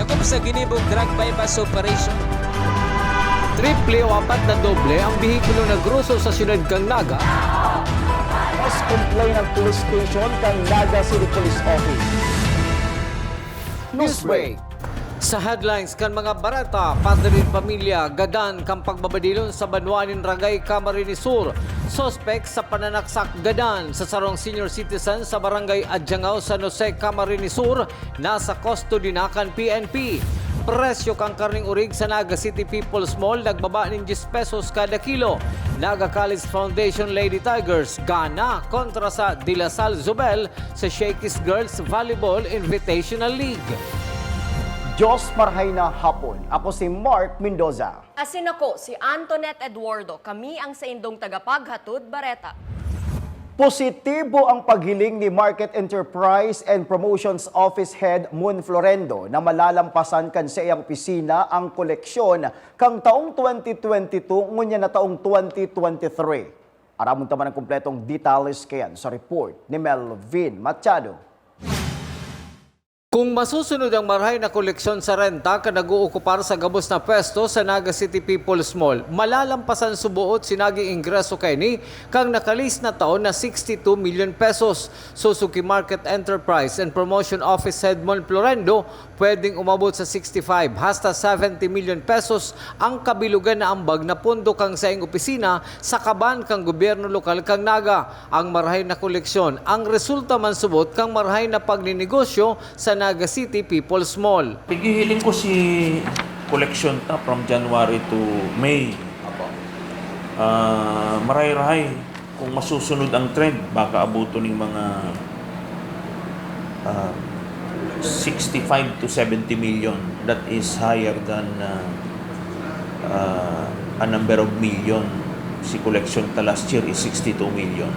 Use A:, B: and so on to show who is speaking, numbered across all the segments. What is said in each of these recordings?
A: Sakop sa ginibog drug bypass operation.
B: Triple o apat na doble ang bihikulo na gruso sa siyudad kang Naga.
C: Mas complain ng police station kang Naga City Police Office.
B: Newsbreak. Sa headlines kan mga barata, padre rin pamilya, gadan kang pagbabadilon sa Banwanin Ragay, Camarines Sur. Suspect sa pananaksak gadan sa sarong senior citizen sa barangay Adjangao, San Jose, Camarines Sur, nasa custody na kan PNP. Presyo kang karning urig sa Naga City People's Mall nagbaba ng 10 pesos kada kilo. Naga College Foundation Lady Tigers gana kontra sa De La Salle Zubel sa Shakey's Girls Volleyball Invitational League.
C: Diyos marhay na hapon. Ako si Mark Mendoza.
D: Asin ako si Antoinette Eduardo. Kami ang sa indong tagapaghatod Bareta.
C: Positibo ang paghiling ni Market Enterprise and Promotions Office Head Moon Florendo na malalampasan kan sa iyang opisina ang koleksyon kang taong 2022 ngunya na taong 2023. Aramon taman ang kumpletong details kayan sa report ni Melvin Machado.
B: Kung masusunod ang marhay na koleksyon sa renta ka nag-uukupar sa gabos na pwesto sa Naga City People's Mall, malalampasan subuot sinaging ingreso kay ni kang nakalis na taon na 62 million pesos. Suzuki Market Enterprise and Promotion Office Head Mon Florendo, pwedeng umabot sa 65 hasta 70 million pesos ang kabilugan na ambag na pondo kang sa iyong opisina sa kaban kang gobyerno lokal kang Naga. Ang marhay na koleksyon, ang resulta man subot kang marhay na pagninegosyo sa Naga City People's Mall.
E: Pigihiling ko si collection ta from January to May. Maray-rahay kung masusunod ang trend, baka abuto ng mga 65 to 70 million. That is higher than a number of million. Si collection ta last year is 62 million.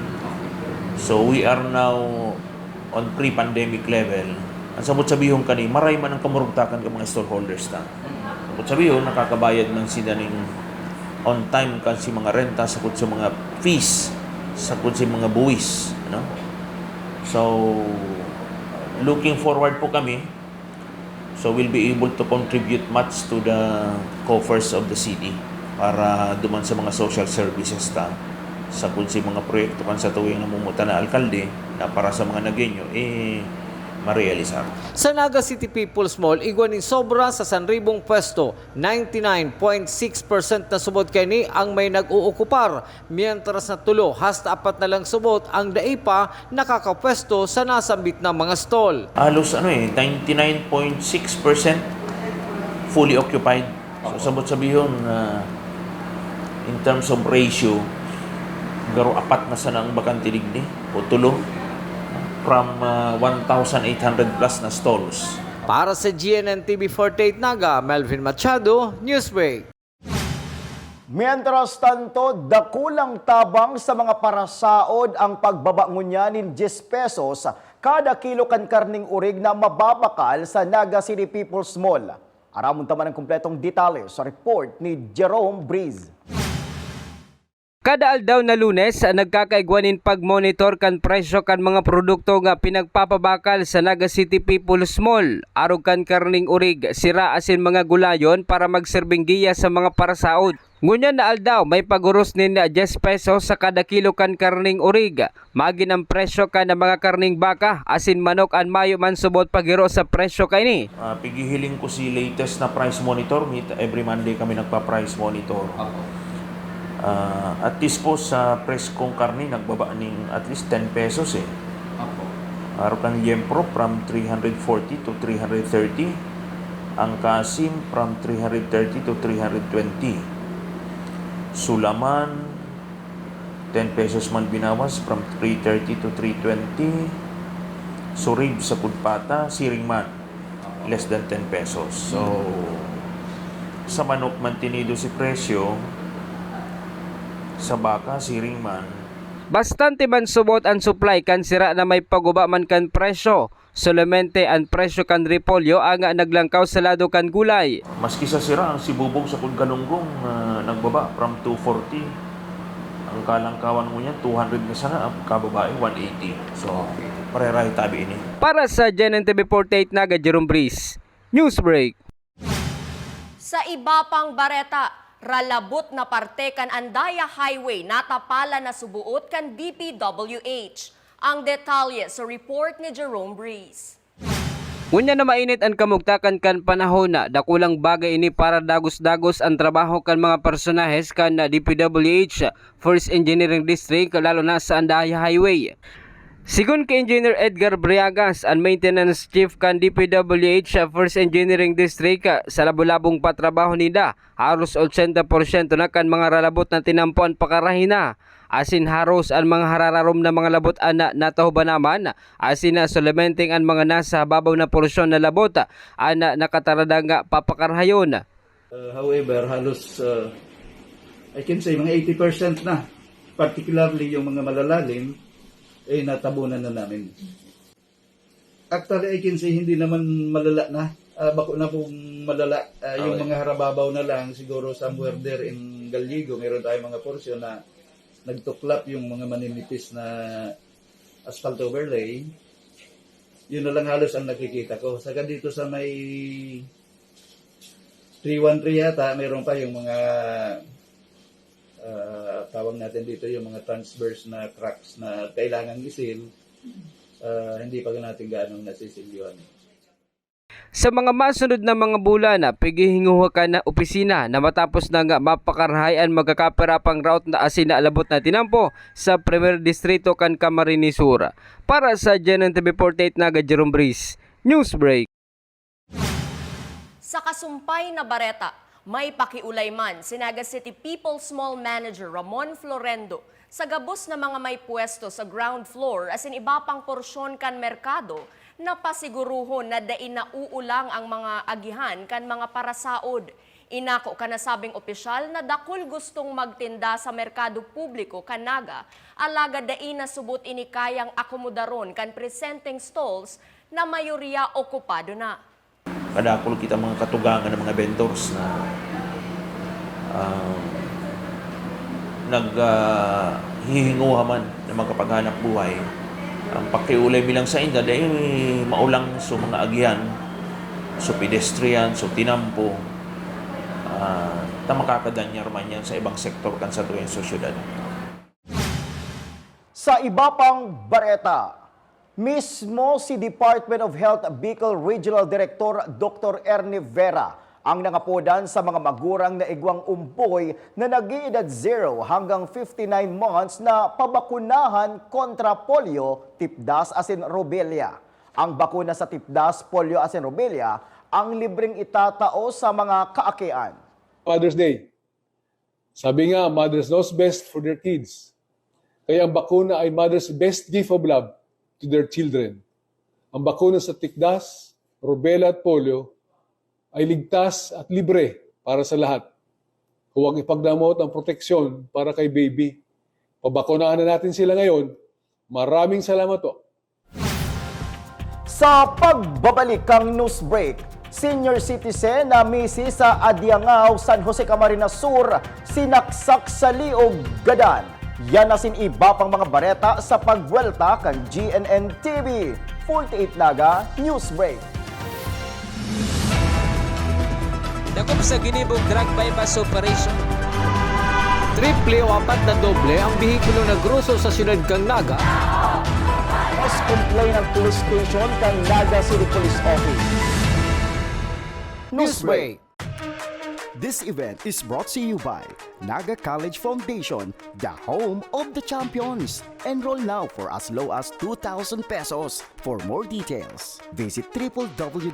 E: So we are now on pre-pandemic level. Ang sabot sabihon kani, maray man ang kamurugtakan ng mga stallholders ta. Sabot sabihon, nakakabayad man sila ng on time kan si mga renta, sakot sa mga fees, sakot sa mga buwis. No? So, looking forward po kami. So, we'll be able to contribute much to the coffers of the city para duman sa mga social services ta. Sakot sa mga proyekto kan sa tuwing namumuta na alkalde na para sa mga Nagueño, marealisar.
B: Sa Naga City People's Mall, igwaning sobra sa 1,000 pwesto, 99.6% na subot kay ni ang may nag-uukupar, mientras na tulo hasta 4 na lang subot ang daipa nakakapwesto sa nasambit ng mga stall.
E: Halos 99.6% fully occupied. So sabot sabihon in terms of ratio, garo 4 na sana ang bakante digni o tulo from 1,800 plus na stalls.
B: Para sa GNN TV 48 Naga, Melvin Machado, Newsbreak.
C: Mientras tanto, dakulang tabang sa mga parasaod ang pagbabangunya ng 10 pesos kada kilo kan karning urig na mababakal sa Naga City People's Mall. Aramon taman ang kumpletong detalye sa report ni Jerome Breeze.
F: Kada aldaw na Lunes, nagkakaigwanin pag-monitor kan presyo kan mga produkto nga pinagpapabakal sa Naga City People's Mall. Arog kan karning urig, sira asin mga gulayon para magserbing giya sa mga parasaod. Ngunyan na aldaw, may paguros nin na 10 pesos sa kada kilo kan karning urig. Magin ang presyo kan ng mga karning baka, asin manok an mayo man subot pagiro sa presyo kay ni.
E: Pigihiling ko si latest na price monitor. Every Monday kami nagpa-price monitor. At least po sa preskong karni, nagbaba ng at least 10 pesos eh. Araw kan Yempro from 340 to 330. Ang Kasim from 330 to 320. Sulaman, 10 pesos man binawas from 330 to 320. Surib sa Kudpata, Siringman, less than 10 pesos. So, sa manok mantinido si presyo, sa baka, siringman.
F: Bastante man subot ang supply kan sira na may paguba man kan presyo. Solamente ang presyo kan repolyo ang naglangkaw sa lado kan gulay.
E: Maski sa sira, ang sibubong sa Kudgalunggong nagbaba from 240. Ang kalangkawan mo niya, 200 na sana, kababae, 180. So, parerahi tabi ini.
F: Para sa GNN TV 48 Naga, Jerome Breeze, Newsbreak.
D: Sa iba pang bareta, ralabot na parte kan Andaya Highway natapala na subuot kan DPWH. Ang detalye sa report ni Jerome Breeze.
F: Ngunya na mainit ang kamugtakan kan panahon na dakulang bagay ini para dagos-dagos ang trabaho kan mga personahes kan DPWH First Engineering District lalo na sa Andaya Highway. Sigun kay Engineer Edgar Briagas, ang Maintenance Chief kan DPWH First Engineering District, sa labong-labong patrabaho nila, halos 80% na kan mga ralabot na tinampuan pakarahina. Asin haros ang mga harararom na mga labot ana natahuba naman, asin na solamenting ang mga nasa babaw na porsyon na labot ana nakataradanga papakarhayon.
G: However, halos I can say mga 80% na, particularly yung mga malalalim, ay natabunan na namin. Actually, I can say hindi naman malala na. Bako na pong malala. Yung mga harababaw na lang, siguro somewhere there in Gallego, meron tayong mga porsyon na nagtuklap yung mga maninipis na asphalt overlay. Yun na lang halos ang nakikita ko. Saka dito sa may 313 yata, meron pa yung mga tawag natin dito yung mga transverse na cracks na kailangang isil. Hindi pa natin ganong nasisilyuhan.
F: Sa mga masunod na mga bulan, pigihinguha ka na opisina na matapos na nga mapakarhayan magkakaperapang route na asin na alabot na tinampo sa Premier Distrito kan Camarines Sur. Para sa Gen TV48 Naga Jerome Breeze, Newsbreak.
D: Sa kasumpay na bareta, may pakiulay man si Naga City People's Mall Manager Ramon Florendo sa gabos na mga may pwesto sa ground floor asin iba pang porsyon kan merkado na pasiguruhon na dain na uulang ang mga agihan kan mga parasaod. Inako ka nasabing opisyal na dakul gustong magtinda sa merkado publiko kan Naga, alaga dain na subot ini kayang akomodaron kan presenting stalls na mayoriya okupado na.
E: Kadakol kita mga katugangan ng mga vendors na naghihinguha man ng mga kapaghanap buhay. Ang pakiulay bilang sa inda dahil maulang sa mga agihan, so pedestrian, so tinampo, makakadanyar man yan sa ibang sektor kan sa tuwing sosyudad.
C: Sa iba pang bareta, mismo si Department of Health Bicol Regional Director Dr. Ernie Vera ang nangapodan sa mga magurang na igwang umpoy na nag-iedad 0 hanggang 59 months na pabakunahan kontra polio, tipdas asin rubella. Ang bakuna sa tipdas, polio asin rubella ang libreng itatao sa mga kaakian.
H: Father's Day. Sabi nga, mothers knows best for their kids. Kaya ang bakuna ay mother's best gift of love to their children. Ang bakuna sa tikdas, rubella at polio ay ligtas at libre para sa lahat. Huwag ipagdamot ang proteksyon para kay baby. Pabakunahan na natin sila ngayon. Maraming salamat po.
C: Sa pagbabalik kang news break, senior citizen na misi sa Adiangao, San Jose Camarines Sur, sinaksak sa liog gadan. Yan asin iba pang mga bareta sa pagwelta kan GNN TV. 48 Naga News Break.
A: Dakop sa ginibog drug bypass operation.
B: Triple o apat na doble ang bihikulo na gruso sa siyudad kang Naga.
C: Mas complain ng police station kang Naga City Police Office. News Break.
I: This event is brought to you by Naga College Foundation, the home of the champions. Enroll now for as low as 2,000 pesos. For more details, visit www.ncf.edu.ph.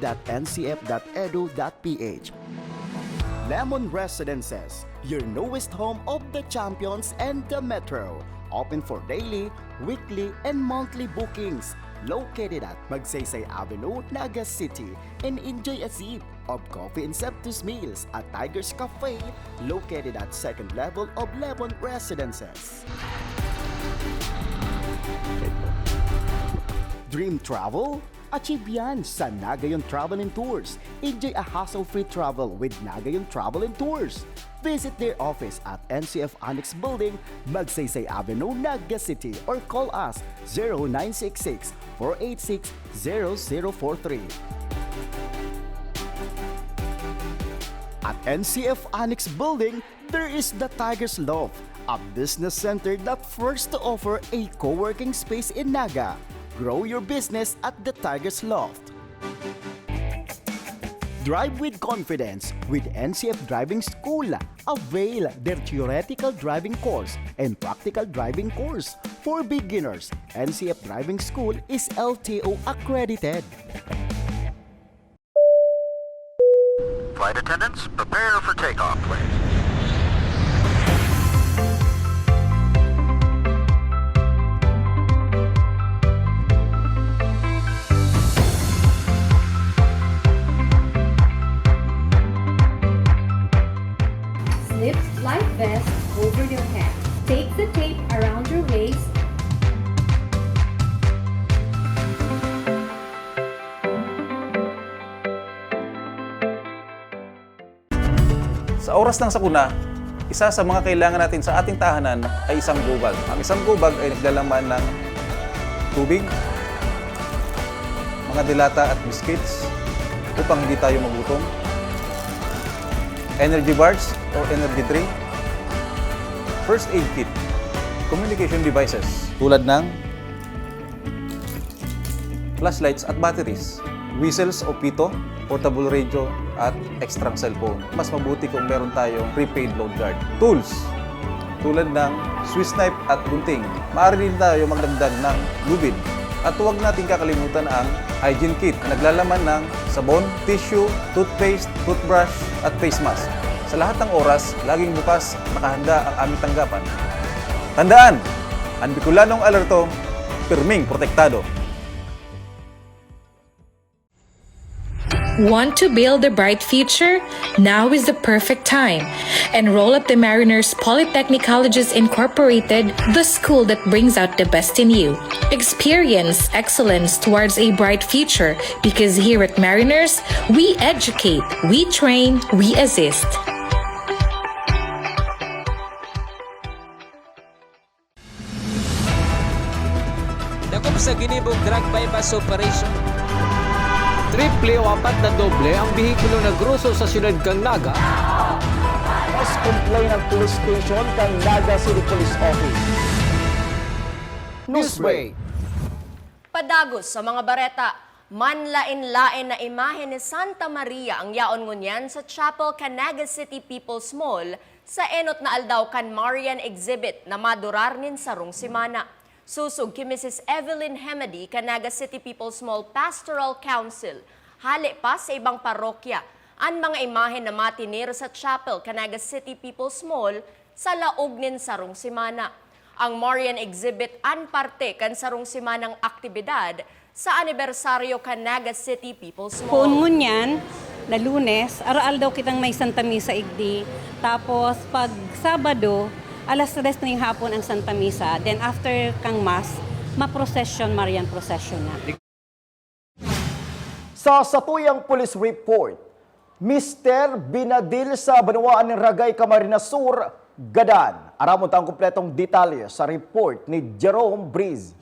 I: Lemon Residences, your newest home of the champions and the metro. Open for daily, weekly, and monthly bookings. Located at Magsaysay Avenue, Naga City, and enjoy a sip of coffee and Septus meals at Tiger's Cafe, located at second level of Lemon Residences. Dream travel? Achieve yan sa Nagayon Travel and Tours. Enjoy a hassle-free travel with Nagayon Travel and Tours. Visit their office at NCF Annex Building, Magsaysay Avenue, Naga City, or call us 0966-486-0043. At NCF Annex Building, there is the Tiger's Loft, a business center that first to offer a co-working space in Naga. Grow your business at the Tiger's Loft. Drive with confidence with NCF Driving School. Avail their theoretical driving course and practical driving course. For beginners, NCF Driving School is LTO accredited.
J: Flight attendants, prepare for takeoff, please.
K: Slip flight vest over your head. Take the tape around your waist.
L: Sa oras ng sakuna, isa sa mga kailangan natin sa ating tahanan ay isang gubag. Ang isang gubag ay naglalaman ng tubig, mga dilata at biscuits upang hindi tayo magutom, energy bars o energy drink, first aid kit, communication devices tulad ng flashlights at batteries, whistles o pito, portable radio at extra cellphone. Mas mabuti kung meron tayong prepaid load guard. Tools tulad ng Swiss knife at gunting. Maaari din tayo magdagdag ng lubid. At huwag natin kakalimutan ang hygiene kit na naglalaman ng sabon, tissue, toothpaste, toothbrush at face mask. Sa lahat ng oras, laging bukas nakahanda ang aming tanggapan. Tandaan, ang Bicolanong Alerto, pirming protektado.
M: Want to build a bright future? Now is the perfect time. Enroll at the Mariners Polytechnic Colleges Incorporated, the school that brings out the best in you. Experience excellence towards a bright future because here at Mariners, we educate, we train, we assist.
A: Dakop sa ginibong drug bypass operation.
B: Triple o apat na doble ang bihikulo na gruso sa siyudad kang Naga.
C: Mas complain ng police station kang Naga City Police Office. Newsbreak.
D: Padagos sa mga bareta, manlain-lain na imahe ni Santa Maria ang yaon ngunyan sa Chapel Canaga City People's Mall sa enot na aldaw kan Marian exhibit na madurar nin sarong simana. Susog ki Mrs. Evelyn Hemedy, Canaga City People's Mall Pastoral Council. Hali pa sa ibang parokya ang mga imahe na matinir sa Chapel Canaga City People's Mall sa laog nin sarong simana. Ang Marian exhibit an parte kan sarong simanang aktibidad sa anibersaryo Canaga City People's Mall.
K: Kung ngunyan, na Lunes, araal daw kitang may Santa Misa igdi. Tapos pag Sabado, alas 3 na yung hapon ang Santa Misa. Then after kang Mass, ma-procession, Marian procession na.
C: Sa satuyang police report, Mr. Binadil sa Banwaan ng Ragay, Camarines Sur, Gadan. Aramon tang kumpletong detalye sa report ni Jerome Breeze.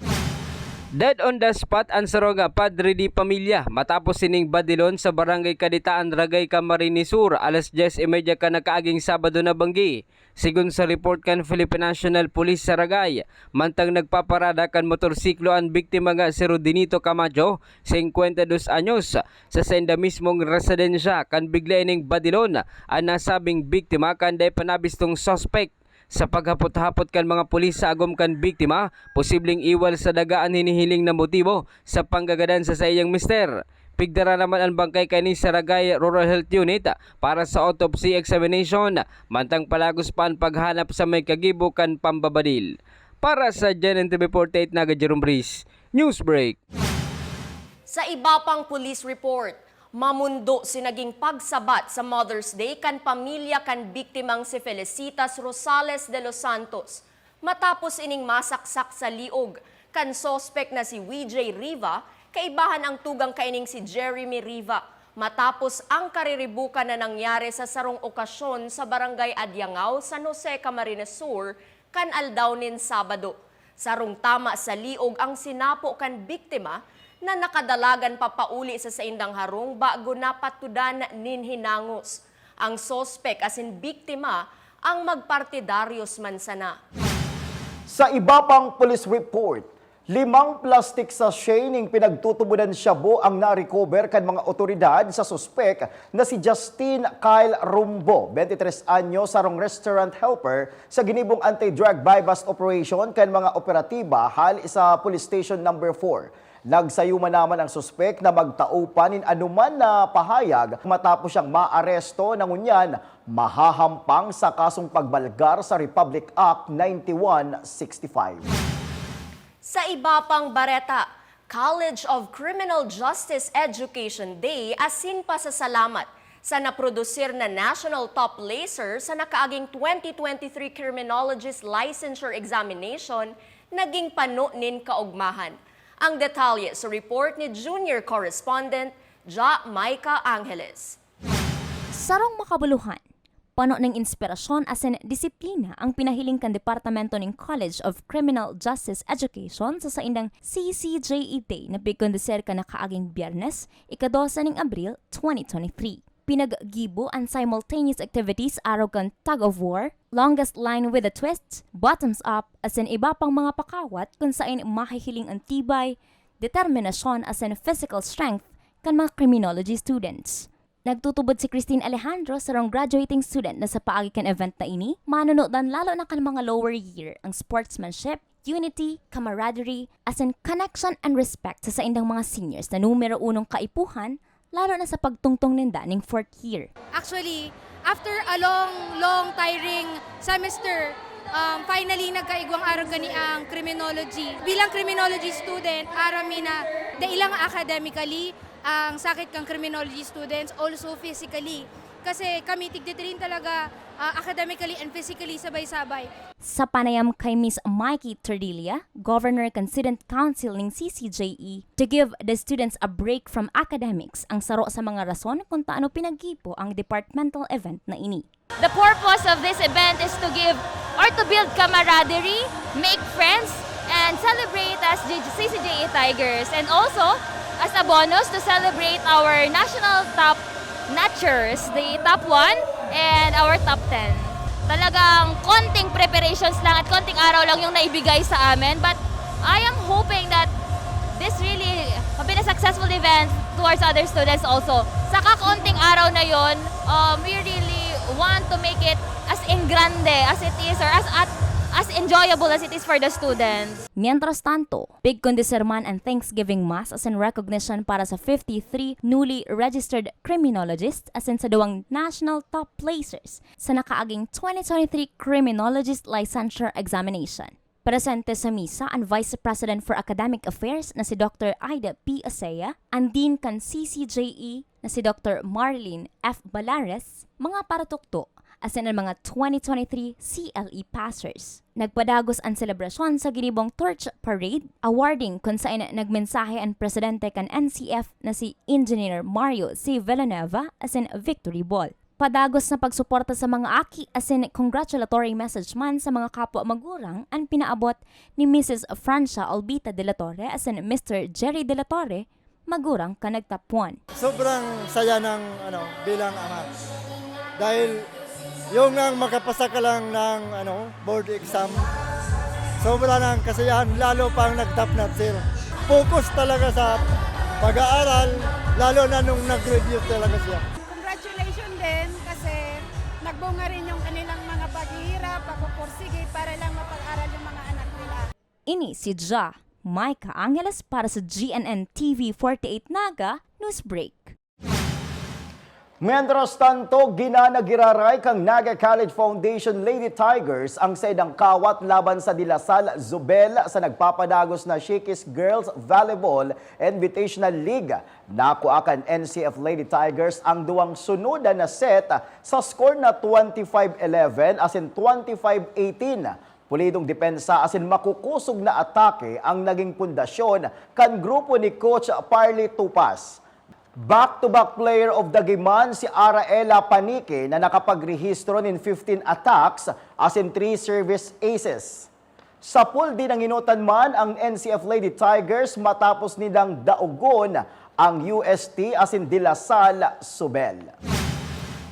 F: Dead on the spot ang saroga Padre di Pamilya matapos sining badilon sa Barangay Kaditaan, Ragay, Camarines Sur, alas 10:30 ka nakaaging Sabado na banggi. Sigun sa report kan Philippine National Police sa Ragay, mantang nagpaparada kan motorsiklo ang biktima nga si Rodinito Camacho, 52 anyos, sa senda mismong residensya kan bigla ining badilon ang nasabing biktima kanday panabistong suspect. Sa paghapot-hapot kan mga pulis sa agom kan biktima, posibleng iwal sa dagaan hinihiling na motibo sa panggagadan sa iyang mister. Pigdara naman ang bangkay kani sa Ragay Rural Health Unit para sa autopsy examination, mantang palagos pa ang paghanap sa may kagibo kan pambabadil. Para sa JNTV48 Naga Jerome Breeze, Newsbreak.
D: Sa iba pang police report, mamundo sinaging pagsabat sa Mother's Day kan pamilya kan biktimang si Felicitas Rosales de los Santos. Matapos ining masaksak sa liog, kan sospek na si WJ Riva, kaibahan ang tugang kaining si Jeremy Riva. Matapos ang kariribukan na nangyari sa sarong okasyon sa Barangay Adyangao, San Jose, Camarines Sur, kan aldaw nin Sabado. Sarong tama sa liog ang sinapo kan biktima, na nakadalagan papauli sa saindang harong bago napatudan nin hinangos. Ang sospek as in biktima ang magpartidarios Mansana.
C: Sa iba pang police report, 5 plastic sachet ning pinagtutubunan shabu ang na-recover kan mga otoridad sa suspek na si Justin Kyle Rumbo, 23 anyo, sarong restaurant helper sa ginibong anti-drug bypass operation kan mga operatiba hal sa police station number 4. Nagsayuma naman ang suspek na magtaupan in anuman na pahayag matapos siyang maaresto ng unyan mahahampang sa kasong pagbalgar sa Republic Act 9165.
D: Sa iba pang bareta, College of Criminal Justice Education Day asin pa sa salamat sa naprodusir na National Top Placer sa nakaaging 2023 Criminologist Licensure Examination naging panunin kaugmahan. Ang detalye sa report ni Junior Correspondent Ja Maika Angeles.
N: Sarong makabuluhan, pano ng inspirasyon asin disiplina ang pinahiling kan Departamento ng College of Criminal Justice Education sa saindang CCJE Day na pigkondeser ka na kaaging Biyernes, 12 ng Abril 2023. Pinaggibo ang simultaneous activities araw kan tug of war, longest line with a twist, bottoms up, asin iba pang mga pakawat kung saan mahihiling ang tibay, determinasyon asin physical strength kan mga criminology students. Nagtutubod si Christine Alejandro sarong graduating student na sa paagi kan event na ini, manunodan lalo na kan mga lower year ang sportsmanship, unity, camaraderie, asin connection and respect sa saindang mga seniors na numero 1 kaipuhan, lalo na sa pagtungtong ninda ng 4th year.
O: Actually, after a long, tiring semester, finally nagkaigwang araw gani ang criminology. Bilang criminology student, arami na dailang academically, ang sakit kang criminology students, also physically. Kasi kami tigditirin talaga academically and physically sabay-sabay.
N: Sa panayam kay Ms. Mikey Terdilla, Governor kan Student Council ng CCJE, to give the students a break from academics ang saro sa mga rason kung taano pinaggipo ang departmental event na ini.
P: The purpose of this event is to give or to build camaraderie, make friends, and celebrate as CCJE Tigers. And also, as a bonus, to celebrate our national top notchers, the top 1 and our top 10. Talagang konting preparations lang at konting araw lang yung naibigay sa amin. But I am hoping that this really have been a successful event towards other students also. Sa kakaunting araw na yon, we really want to make it as engrande as it is or as enjoyable as it is for the students.
N: Mientras tanto, big kondeserman and Thanksgiving Mass as in recognition para sa 53 newly registered criminologists as in sa duwang national top placers sa nakaaging 2023 Criminologist Licensure Examination. Presente sa misa ang Vice President for Academic Affairs na si Dr. Aida P. Asea, ang Dean kan CCJE na si Dr. Marlene F. Balares, mga paratukto as in ang mga 2023 CLE passers. Nagpadagos ang selebrasyon sa ginibong Torch Parade, awarding kung saan nagmensahe ang presidente kan NCF na si Engineer Mario C. Villanueva as in Victory Ball. Padagos na pagsuporta sa mga aki as in congratulatory message man sa mga kapwa magurang ang pinaabot ni Mrs. Francia Albita de la Torre as in Mr. Jerry de la Torre, magurang kanagtapuan.
Q: Sobrang saya ng bilang ama. Dahil yung nang makapasa ka lang ng board exam, sobra ng kasiyahan, lalo pang nag-top notch sir. Focus talaga sa pag-aaral, lalo na nung nag-review talaga siya.
R: Congratulations din kasi nagbunga rin yung kanilang mga paghihirap, pagpupursige para lang mapag-aral yung mga anak nila.
N: Ini si Ja Maika Angeles para sa GNN TV 48 Naga Newsbreak.
C: Mientras tanto, ginanagiraray kang Naga College Foundation Lady Tigers ang saydang kawat laban sa Dilasal Zubel sa nagpapadagos na Shikis Girls Volleyball Invitational League. Nakuakan NCF Lady Tigers ang duwang sunudan na set sa score na 25-11 as in 25-18. Pulidong depensa as in makukusog na atake ang naging pundasyon kan grupo ni Coach Parley Tupas. Back-to-back player of the game si Araela Panique na nakapagrehistro ng 15 attacks as in 3 service aces. Sa pool din ang inutan man ang NCF Lady Tigers matapos nilang daugon ang UST as in Dilasal Subel.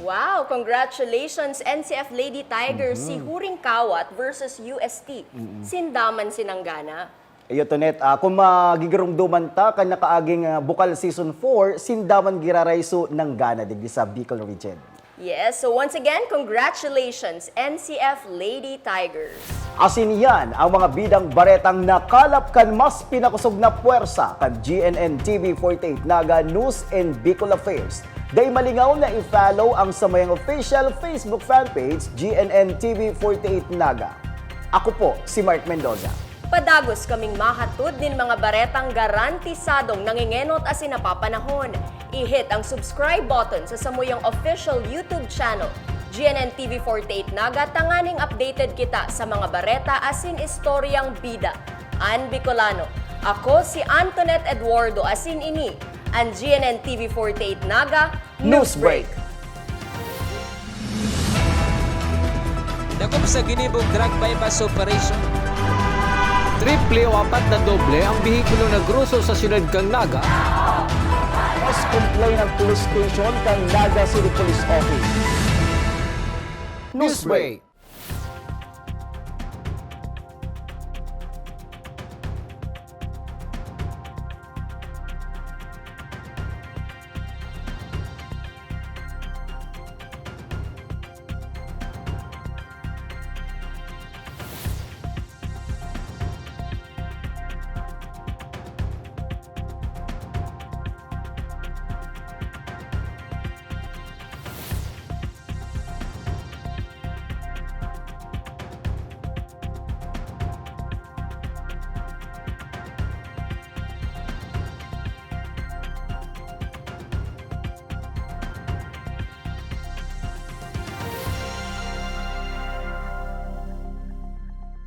D: Wow, congratulations NCF Lady Tigers si Huring Kawat versus UST. Sindaman sinanggana.
C: Iyo Tonet, kung magigirumduman ta kan nakaaging bukal season 4, sindaman girarayso ng gana digdi sa Bicol region.
D: Yes, so once again, congratulations NCF Lady Tigers.
C: Asin yan ang mga bidang baretang nakalap kan mas pinakusog na puwersa kan GNN TV 48 Naga News and Bicol Affairs. Day malingaw na i-follow ang samayang official Facebook fanpage GNN TV 48 Naga. Ako po si Mark Mendoza.
D: Padagos kaming mahatod din mga baretang garantisadong nangingenot asin napapanahon. I-hit ang subscribe button sa samuyang official YouTube channel. GNN TV 48 Naga, tanganing updated kita sa mga bareta asin istoryang bida. An Bicolano. Ako si Antoinette Eduardo asin ini, ang GNN TV 48 Naga Newsbreak.
A: Dakop sa ginibong drug bypass operation.
B: Triple o 4 na doble ang bihikulo na gruso sa siyudad kang Naga.
C: Mas complain ang police station kang Naga City Police Office.
B: Newsbreak.